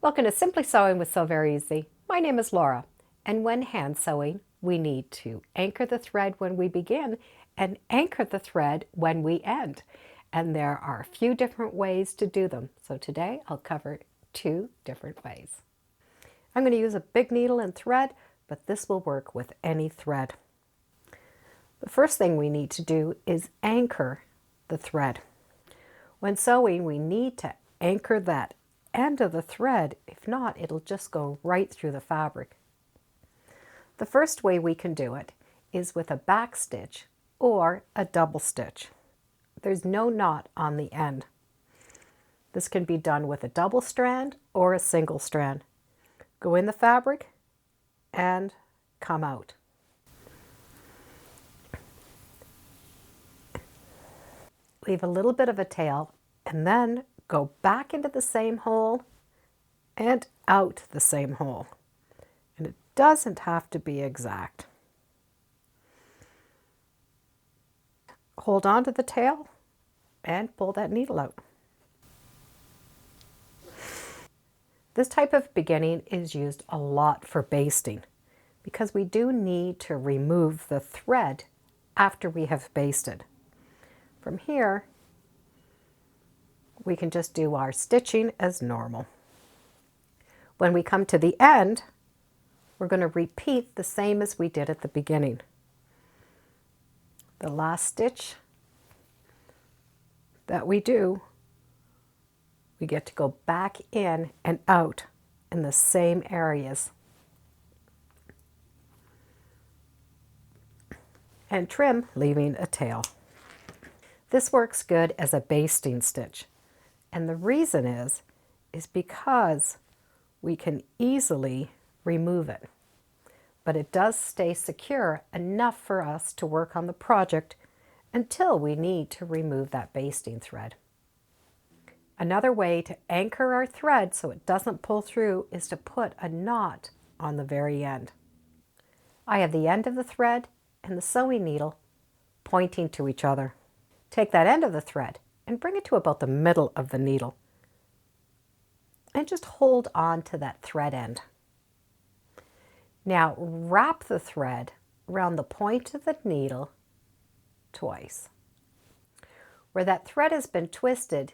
Welcome to Simply Sewing with Sew Very Easy. My name is Laura, and when hand sewing, we need to anchor the thread when we begin and anchor the thread when we end. And there are a few different ways to do them. So today I'll cover 2 different ways. I'm going to use a big needle and thread, but this will work with any thread. The first thing we need to do is anchor the thread. When sewing, we need to anchor that end of the thread. If not, it'll just go right through the fabric. The first way we can do it is with a back stitch or a double stitch. There's no knot on the end. This can be done with a double strand or a single strand. Go in the fabric and come out. Leave a little bit of a tail and then go back into the same hole and out the same hole. And it doesn't have to be exact. Hold on to the tail and pull that needle out. This type of beginning is used a lot for basting because we do need to remove the thread after we have basted. From here, we can just do our stitching as normal. When we come to the end, we're going to repeat the same as we did at the beginning. The last stitch that we do, we get to go back in and out in the same areas. And trim, leaving a tail. This works good as a basting stitch. And the reason is because we can easily remove it. But it does stay secure enough for us to work on the project until we need to remove that basting thread. Another way to anchor our thread so it doesn't pull through is to put a knot on the very end. I have the end of the thread and the sewing needle pointing to each other. Take that end of the thread and bring it to about the middle of the needle. And just hold on to that thread end. Now wrap the thread around the point of the needle twice. Where that thread has been twisted,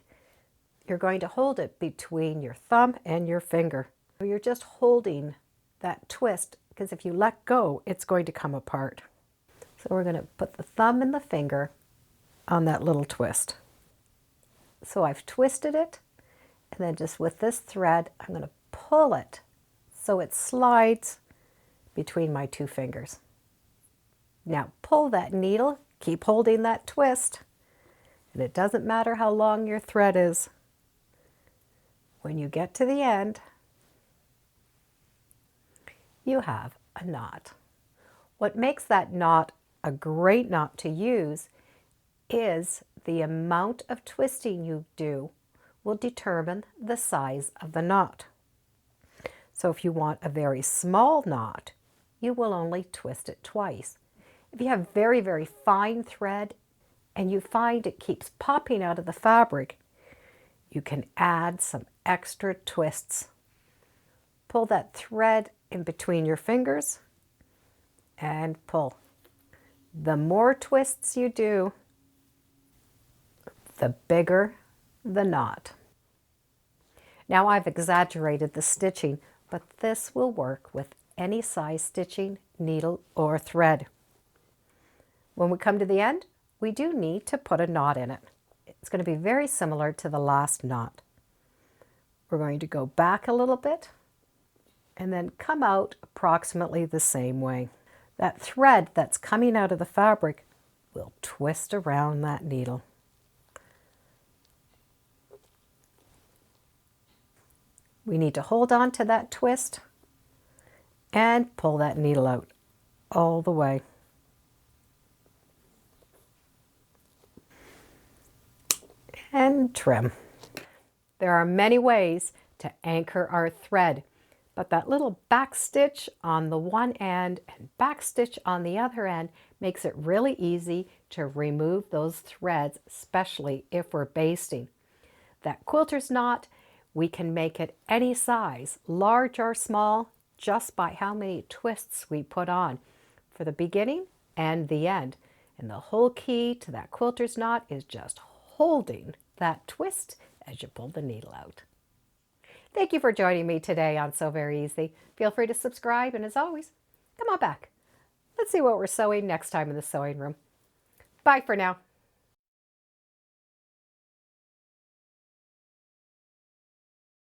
you're going to hold it between your thumb and your finger. You're just holding that twist because if you let go, it's going to come apart. So we're going to put the thumb and the finger on that little twist. So I've twisted it, and then just with this thread, I'm going to pull it so it slides between my 2 fingers. Now pull that needle, keep holding that twist, and it doesn't matter how long your thread is. When you get to the end, you have a knot. What makes that knot a great knot to use is the amount of twisting you do will determine the size of the knot. So if you want a very small knot, you will only twist it twice. If you have very, very fine thread and you find it keeps popping out of the fabric, you can add some extra twists. Pull that thread in between your fingers and pull. The more twists you do, the bigger the knot. Now I've exaggerated the stitching, but this will work with any size stitching, needle or thread. When we come to the end, we do need to put a knot in it. It's going to be very similar to the last knot. We're going to go back a little bit and then come out approximately the same way. That thread that's coming out of the fabric will twist around that needle. We need to hold on to that twist and pull that needle out all the way. And trim. There are many ways to anchor our thread, but that little back stitch on the one end and back stitch on the other end makes it really easy to remove those threads, especially if we're basting. That quilter's knot We can make it any size, large or small, just by how many twists we put on for the beginning and the end. And the whole key to that quilter's knot is just holding that twist as you pull the needle out. Thank you for joining me today on Sew Very Easy. Feel free to subscribe, and as always, come on back. Let's see what we're sewing next time in the sewing room. Bye for now.